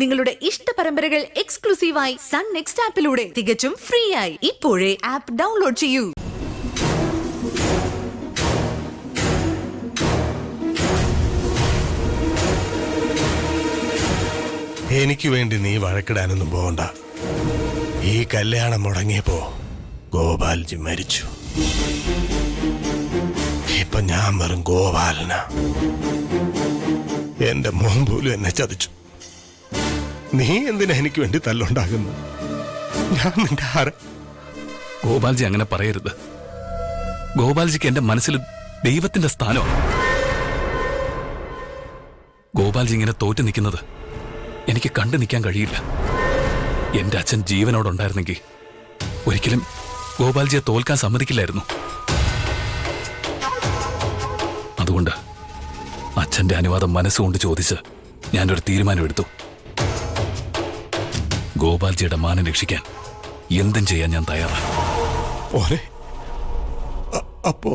നിങ്ങളുടെ ഇഷ്ട പരമ്പരകൾ എക്സ്ക്ലൂസീവായി സൺ നെക്സ്റ്റ് ആപ്പിലൂടെ തികച്ചും ഫ്രീ ആയി ഇപ്പോഴേ ആപ്പ് ഡൗൺലോഡ് ചെയ്യൂ. എനിക്ക് വേണ്ടി നീ വഴക്കിടാനൊന്നും പോകണ്ട. ഈ കല്യാണം മുടങ്ങിയപ്പോ ഗോപാൽജി മരിച്ചു. ഇപ്പൊ ഞാൻ വെറും ഗോപാലന. എന്റെ മോൻ പോലും എന്നെ ചതിച്ചു. നീ എന്തിനാ എനിക്ക് വേണ്ടി തല്ലുണ്ടാകുന്നു? ഞാൻ നിന്റെ ആര? ഗോപാൽജി അങ്ങനെ പറയരുത്. ഗോപാൽജിക്ക് എന്റെ മനസ്സിൽ ദൈവത്തിന്റെ സ്ഥാനം. ഗോപാൽജി ഇങ്ങനെ തോറ്റു നിൽക്കുന്നത് എനിക്ക് കണ്ടു നിൽക്കാൻ കഴിയില്ല. എന്റെ അച്ഛൻ ജീവനോടുണ്ടായിരുന്നെങ്കിൽ ഒരിക്കലും ഗോപാൽജിയെ തോൽക്കാൻ സമ്മതിക്കില്ലായിരുന്നു. അതുകൊണ്ട് അച്ഛന്റെ അനുവാദം മനസ്സുകൊണ്ട് ചോദിച്ച് ഞാനൊരു തീരുമാനമെടുത്തു. ഗോപാൽജിയുടെ മാനം രക്ഷിക്കാൻ എന്തും ചെയ്യാൻ ഞാൻ തയ്യാറാണ്. അപ്പോ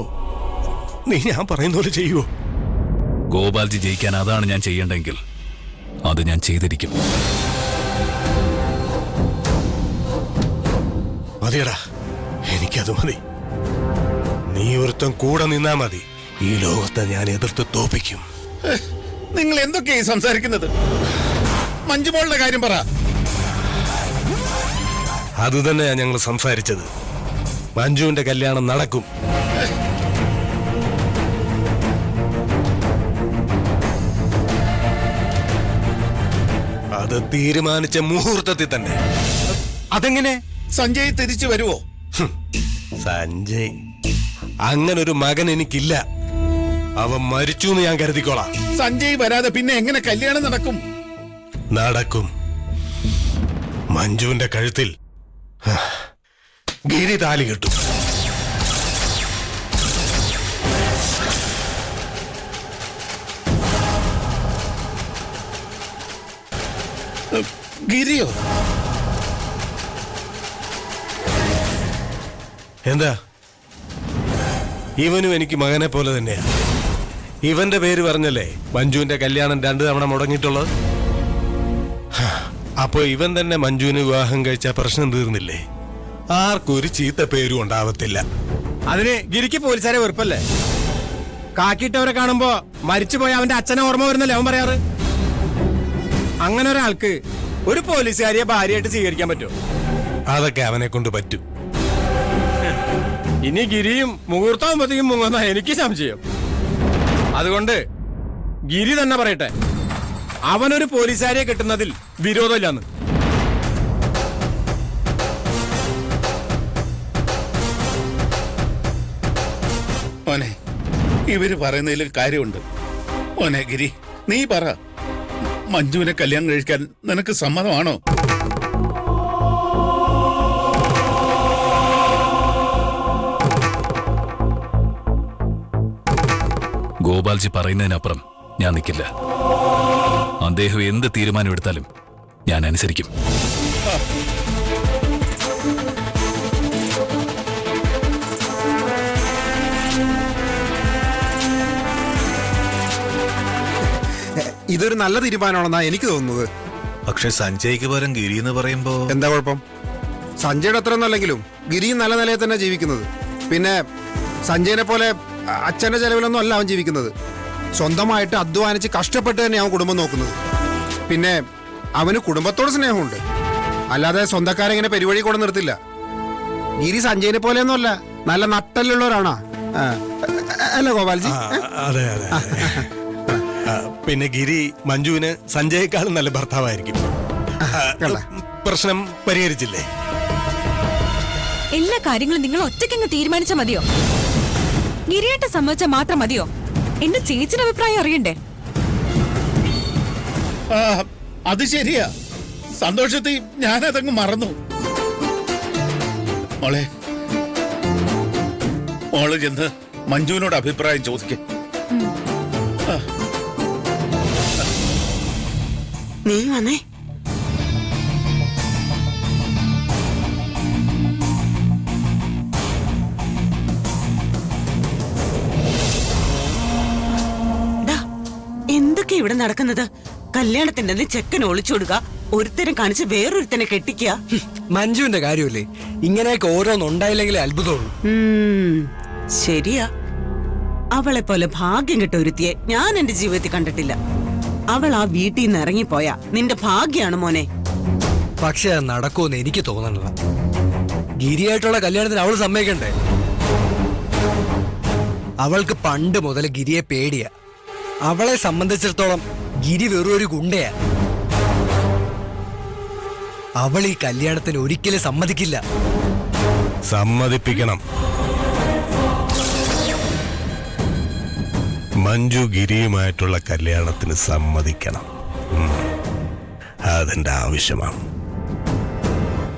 നീ ഞാൻ പറയുന്ന പോലെ ചെയ്യുവോ? ഗോപാൽജി ജയിക്കാൻ അതാണ് ഞാൻ ചെയ്യേണ്ടെങ്കിൽ അത് ഞാൻ ചെയ്തിരിക്കും. മതിയടാ, എനിക്കത് മതി. നീ ഒരുത്തം കൂടെ നിന്നാ മതി. ഈ ലോകത്തെ ഞാൻ എതിർത്ത് തോപ്പിക്കും. നിങ്ങൾ എന്തൊക്കെയായി സംസാരിക്കുന്നത്? മഞ്ജുമോളുടെ കാര്യം പറ. അത് തന്നെയാ ഞങ്ങൾ സംസാരിച്ചത്. മഞ്ജുവിന്റെ കല്യാണം നടക്കും. അത് തീരുമാനിച്ച മുഹൂർത്തത്തിൽ തന്നെ. അതെങ്ങനെ? സഞ്ജയ് തിരിച്ചു വരുവോ? സഞ്ജയ് അങ്ങനൊരു മകൻ എനിക്കില്ല. അവൻ മരിച്ചു എന്ന് ഞാൻ കരുതിക്കോളാം. സഞ്ജയ് വരാതെ പിന്നെ എങ്ങനെ കല്യാണം നടക്കും? നടക്കും. മഞ്ജുവിന്റെ കഴുത്തിൽ ഗിരി താലി കെട്ടും. ഗിരിയോ? എന്താ? ഇവനും എനിക്ക് മകനെ പോലെ തന്നെയാ. ഇവന്റെ പേര് പറഞ്ഞല്ലേ മഞ്ജുവിന്റെ കല്യാണം 2 തവണ മുടങ്ങിയിട്ടുള്ളത്. അപ്പൊ ഇവൻ തന്നെ മഞ്ജുവിന് വിവാഹം കഴിച്ച പ്രശ്നം തീർന്നില്ലേ? ആർക്കൊരു ചീത്ത പേരും ഉണ്ടാവത്തില്ല. അതിന് ഗിരിക്ക് പോലീസുകാരെ വെറുപ്പല്ലേ? കാക്കിയിട്ടവരെ കാണുമ്പോ മരിച്ചുപോയ അവന്റെ അച്ഛനെ ഓർമ്മ വരുന്നല്ലേ അവൻ പറയാറ്. അങ്ങനെ ഒരാൾക്ക് ഒരു പോലീസുകാരിയെ ഭാര്യയായിട്ട് സ്വീകരിക്കാൻ പറ്റുമോ? അതൊക്കെ അവനെ കൊണ്ട് പറ്റും. ഇനി ഗിരിയും മുഹൂർത്താവുമ്പോഴത്തേക്കും മുങ്ങുന്ന എനിക്ക് സംശയം. അതുകൊണ്ട് ഗിരി തന്നെ പറയട്ടെ, അവനൊരു പോലീസുകാരിയെ കിട്ടുന്നതിൽ വിരോധമില്ലാന്ന്. മോനെ, ഇവര് പറയുന്നതിൽ കാര്യമുണ്ട്. മോനെ ഗിരി, നീ പറ, മഞ്ജുവിനെ കല്യാണം കഴിക്കാൻ നിനക്ക് സമ്മതമാണോ? ഗോപാൽജി പറയുന്നതിനപ്പുറം ഞാൻ നിൽക്കില്ല. അദ്ദേഹം എന്ത് തീരുമാനമെടുത്താലും ഞാൻ അനുസരിക്കും. ഇതൊരു നല്ല തീരുമാനമാണെന്നാ എനിക്ക് തോന്നുന്നത്. പക്ഷെ സഞ്ജയ്ക്ക് പകരം ഗിരി എന്ന് പറയുമ്പോ എന്താ കുഴപ്പം? സഞ്ജയുടെ അത്രയൊന്നും അല്ലെങ്കിലും ഗിരിയും നല്ല നിലയിൽ തന്നെ ജീവിക്കുന്നത്. പിന്നെ സഞ്ജയനെ പോലെ അച്ഛന്റെ ചെലവിലൊന്നും അല്ല അവൻ ജീവിക്കുന്നത്. സ്വന്തമായിട്ട് അധ്വാനിച്ച് കഷ്ടപ്പെട്ട് തന്നെ അവൻ കുടുംബം നോക്കുന്നത്. പിന്നെ അവന് കുടുംബത്തോട് സ്നേഹമുണ്ട്. അല്ലാതെ സ്വന്തക്കാരെ ഇങ്ങനെ പെരുവഴി കൂടെ നിർത്തില്ല. ഗിരി സഞ്ജയനെ പോലെയൊന്നും അല്ല, നല്ല നട്ടലുള്ളവരാണോ? അല്ല ഗോപാൽജി? അതെ അതെ. പിന്നെ ഗിരി മഞ്ജുവിന് സഞ്ജയേക്കാളും നല്ല ഭർത്താവായിരിക്കും. പ്രശ്നം പരിഹരിച്ചില്ലേ? എല്ലാ കാര്യങ്ങളും നിങ്ങൾ ഒറ്റയ്ക്കങ്ങ് തീരുമാനിച്ചാൽ മതിയോ? ഗിരിയേട്ട സമ്മതിച്ചാൽ മാത്രം മതിയോ? എന്റെ ചേച്ചിയുടെ അഭിപ്രായം അറിയണ്ടേ? അത് ശരിയാ. സന്തോഷത്തിൽ ഞാനതങ്ങ് മറന്നു. മോള് ചെന്ന് മഞ്ജുവിനോട് അഭിപ്രായം ചോദിക്കേ. നീ വന്നേ. എന്തൊക്കെ ഇവിടെ നടക്കുന്നത്? കല്യാണത്തിന്റെ ചെക്കനെ ഒളിച്ചോടുക, ഒരുത്തനെ കാണിച്ച് വേറൊരുത്തനെ കെട്ടിക്കുക. മഞ്ജുവിന്റെ കാര്യമല്ലേ, ഇങ്ങനെയൊക്കെ ഓരോന്നുണ്ടായില്ലെങ്കിലേ അത്ഭുതമുള്ളൂ. ശരിയാ, അവളെ പോലെ ഭാഗ്യം കെട്ട ഒരുത്തിയെ ഞാൻ എന്റെ ജീവിതത്തിൽ കണ്ടിട്ടില്ല. അവൾ ആ വീട്ടിൽ നിന്ന് ഇറങ്ങിപ്പോയാ നിന്റെ ഭാഗ്യാണ് മോനെ. പക്ഷെ അത് നടക്കുമെന്ന് എനിക്ക് തോന്നണില്ല. ഗിരിയായിട്ടുള്ള കല്യാണത്തിന് അവൾ സമ്മതിക്കണ്ടേ? അവൾക്ക് പണ്ട് മുതൽ ഗിരിയെ പേടിയാ. അവളെ സംബന്ധിച്ചിടത്തോളം ഗിരി വെറും ഒരു ഗുണ്ടയാ. അവൾ ഈ കല്യാണത്തിന് ഒരിക്കലും സമ്മതിക്കില്ല. സമ്മതിപ്പിക്കണം. മഞ്ജു ഗിരിയുമായിട്ടുള്ള കല്യാണത്തിന് സമ്മതിക്കണം. അതെന്റെ ആവശ്യമാണ്.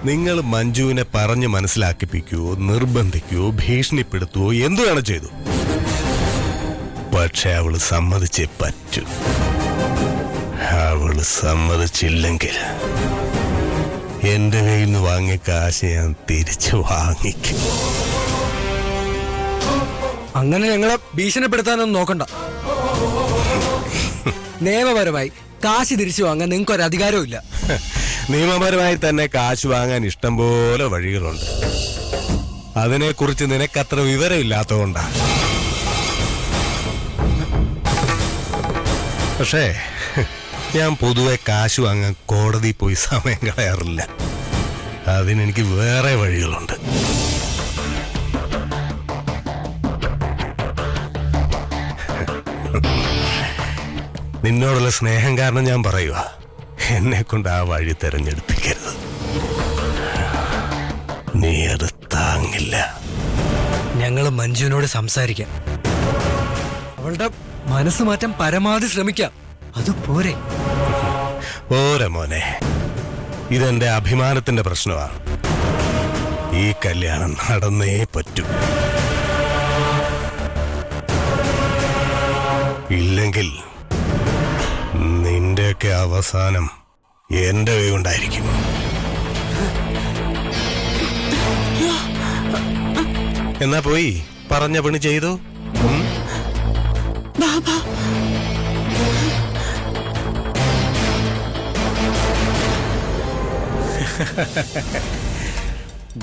നിങ്ങൾ മഞ്ജുവിനെ പറഞ്ഞ് മനസ്സിലാക്കിപ്പിക്കുകയോ നിർബന്ധിക്കുകയോ ഭീഷണിപ്പെടുത്തുകയോ എന്തു വേണം ചെയ്തു. പക്ഷെ അവള് സമ്മതിച്ചേ പറ്റൂ. അവള് സമ്മതിച്ചില്ലെങ്കിൽ എന്റെ കയ്യിൽ നിന്ന് വാങ്ങിയ കാശ് ഞാൻ തിരിച്ചു വാങ്ങിക്കും. അങ്ങനെ ഞങ്ങളെ ഭീഷണിപ്പെടുത്താനൊന്നും നോക്കണ്ട. നിയമപരമായി കാശ് തിരിച്ചു വാങ്ങാൻ നിങ്ങൾക്ക് ഒരു അധികാരവും ഇല്ല. നിയമപരമായി തന്നെ കാശ് വാങ്ങാൻ ഇഷ്ടം പോലെ വഴികളുണ്ട്. അതിനെക്കുറിച്ച് നിനക്കത്ര വിവരമില്ലാത്തതുകൊണ്ടാ. പക്ഷേ ഞാൻ പൊതുവെ കാശ് വാങ്ങാൻ കോടതി പോയി സമയം കളയാറില്ല. അതിനെനിക്ക് വേറെ വഴികളുണ്ട്. നിന്നോടുള്ള സ്നേഹം കാരണം ഞാൻ പറയുക, എന്നെ കൊണ്ട് ആ വഴി തെരഞ്ഞെടുപ്പിക്കരുത്. നീ അത് താങ്ങില്ല. ഞങ്ങൾ മഞ്ജുവിനോട് സംസാരിക്കാം. അവളുടെ മനസ്സ് മാറ്റാൻ പരമാവധി ശ്രമിക്കാം. അത് പോരെ? പോരെ മോനെ, ഇതെന്റെ അഭിമാനത്തിന്റെ പ്രശ്നമാണ്. ഈ കല്യാണം നടന്നേ പറ്റൂ. ഇല്ലെങ്കിൽ നിന്റെയൊക്കെ അവസാനം എന്റെ കൈ കൊണ്ടായിരിക്കും. എന്നാ പോയി പറഞ്ഞ പണി ചെയ്തോ.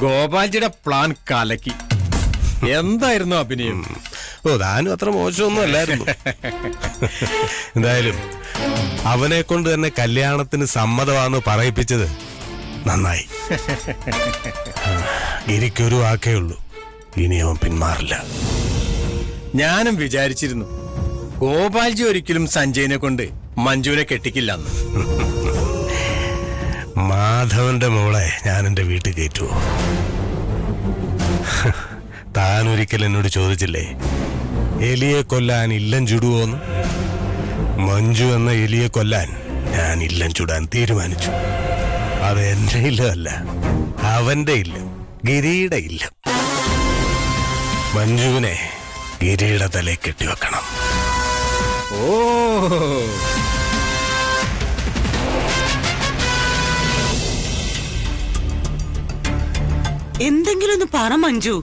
ഗോപാൽജിയുടെ പ്ലാൻ കലക്കി. എന്തായിരുന്നു അഭിനയം? താനും അത്ര മോശമൊന്നും അല്ലായിരുന്നു. എന്തായാലും അവനെ കൊണ്ട് തന്നെ കല്യാണത്തിന് സമ്മതമാണെന്ന് പറയിപ്പിച്ചത് നന്നായി. എനിക്കൊരു വാക്കേ ഉള്ളൂ, ഇനി അവൻ പിന്മാറില്ല. ഞാനും വിചാരിച്ചിരുന്നു ഗോപാൽജി ഒരിക്കലും സഞ്ജയനെ കൊണ്ട് മഞ്ജുവിനെ കെട്ടിക്കില്ലെന്ന്. മാധവന്റെ മോളെ ഞാൻ എന്റെ വീട്ടിൽ കയറ്റുവോ? താൻ ഒരിക്കൽ എന്നോട് ചോദിച്ചില്ലേ, എലിയെ കൊല്ലാൻ ഇല്ലം ചുടുവോന്ന്? മഞ്ജു എന്ന എലിയെ കൊല്ലാൻ ഞാൻ ഇല്ലം ചുടാൻ തീരുമാനിച്ചു. അത് എന്റെ ഇല്ലമല്ല, അവന്റെ ഇല്ലം, ഗിരിയുടെ ഇല്ലം. മഞ്ജുവിനെ ഗിരിയുടെ തലയിൽ കെട്ടിവെക്കണം. ഓ, എന്തെങ്കിലും ഒന്ന് പറ മഞ്ജു.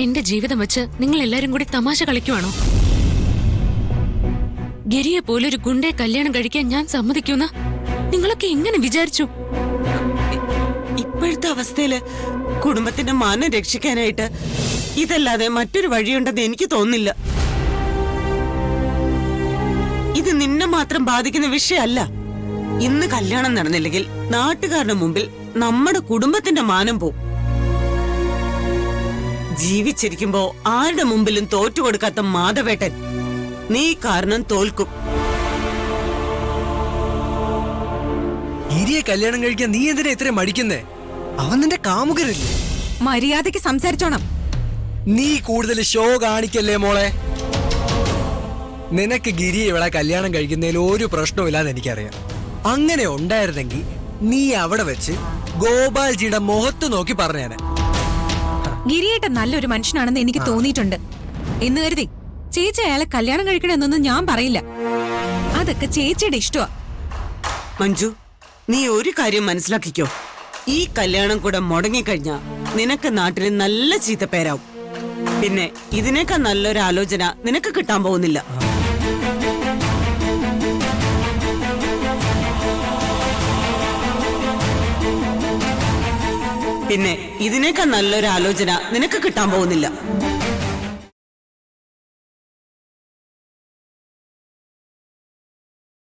എന്റെ ജീവിതം വെച്ച് നിങ്ങൾ എല്ലാരും കൂടി തമാശ കളിക്കുവാണോ? ഗിരിയെ പോലെ ഒരു ഗുണ്ടയെ കല്യാണം കഴിക്കാൻ ഞാൻ സമ്മതിക്കുന്ന നിങ്ങളൊക്കെ എങ്ങനെ വിചാരിച്ചു? ഇപ്പോഴത്തെ അവസ്ഥയില് കുടുംബത്തിന്റെ മാനം രക്ഷിക്കാനായിട്ട് ഇതല്ലാതെ മറ്റൊരു വഴിയുണ്ടെന്ന് എനിക്ക് തോന്നുന്നില്ല. ഇത് നിന്നെ മാത്രം ബാധിക്കുന്ന വിഷയമല്ല. ഇന്ന് കല്യാണം നടന്നില്ലെങ്കിൽ നാട്ടുകാരുടെ മുമ്പിൽ നമ്മുടെ കുടുംബത്തിന്റെ മാനം പോവും. ജീവിച്ചിരിക്കുമ്പോ ആരുടെ മുമ്പിലും തോറ്റുകൊടുക്കാത്ത മാധവേട്ടൻ നീ കാരണം തോൽക്കും. ഗിരിയെ കല്യാണം കഴിക്കാൻ നീ എന്തിനാ ഇത്രയും മടിക്കുന്നേ? അവൻ നിന്റെ കാമുകരല്ലേ? മര്യാദയ്ക്ക് സംസാരിച്ചോണം. നീ കൂടുതൽ ഷോ കാണിക്കല്ലേ മോളെ. നിനക്ക് ഗിരിയെ ഇവിടെ കല്യാണം കഴിക്കുന്നതിൽ ഒരു പ്രശ്നവും ഇല്ലാന്ന് എനിക്കറിയാം. അങ്ങനെ ഉണ്ടായിരുന്നെങ്കിൽ നീ അവിടെ വെച്ച് ഗോപാൽജിയുടെ മുഖത്ത് നോക്കി പറഞ്ഞേനെ. ഗിരിയേട്ടൻ നല്ലൊരു മനുഷ്യനാണെന്ന് എനിക്ക് തോന്നിയിട്ടുണ്ട് എന്ന് കരുതി ചേച്ചി അയാളെ കല്യാണം കഴിക്കണമെന്നൊന്നും ഞാൻ പറയില്ല. അതൊക്കെ ചേച്ചിയുടെ ഇഷ്ടമാ. മഞ്ജു, നീ ഒരു കാര്യം മനസ്സിലാക്കിക്കോ. ഈ കല്യാണം കൂടെ മുടങ്ങിക്കഴിഞ്ഞാ നിനക്ക് നാട്ടിൽ നല്ല ചീത്തപ്പേരാവും. പിന്നെ ഇതിനേക്കാൾ നല്ലൊരു ആലോചന നിനക്ക് കിട്ടാൻ പോകുന്നില്ല. പിന്നെ ഇതിനേക്കാൾ നല്ലൊരു ആലോചന നിനക്ക് കിട്ടാൻ പോകുന്നില്ല.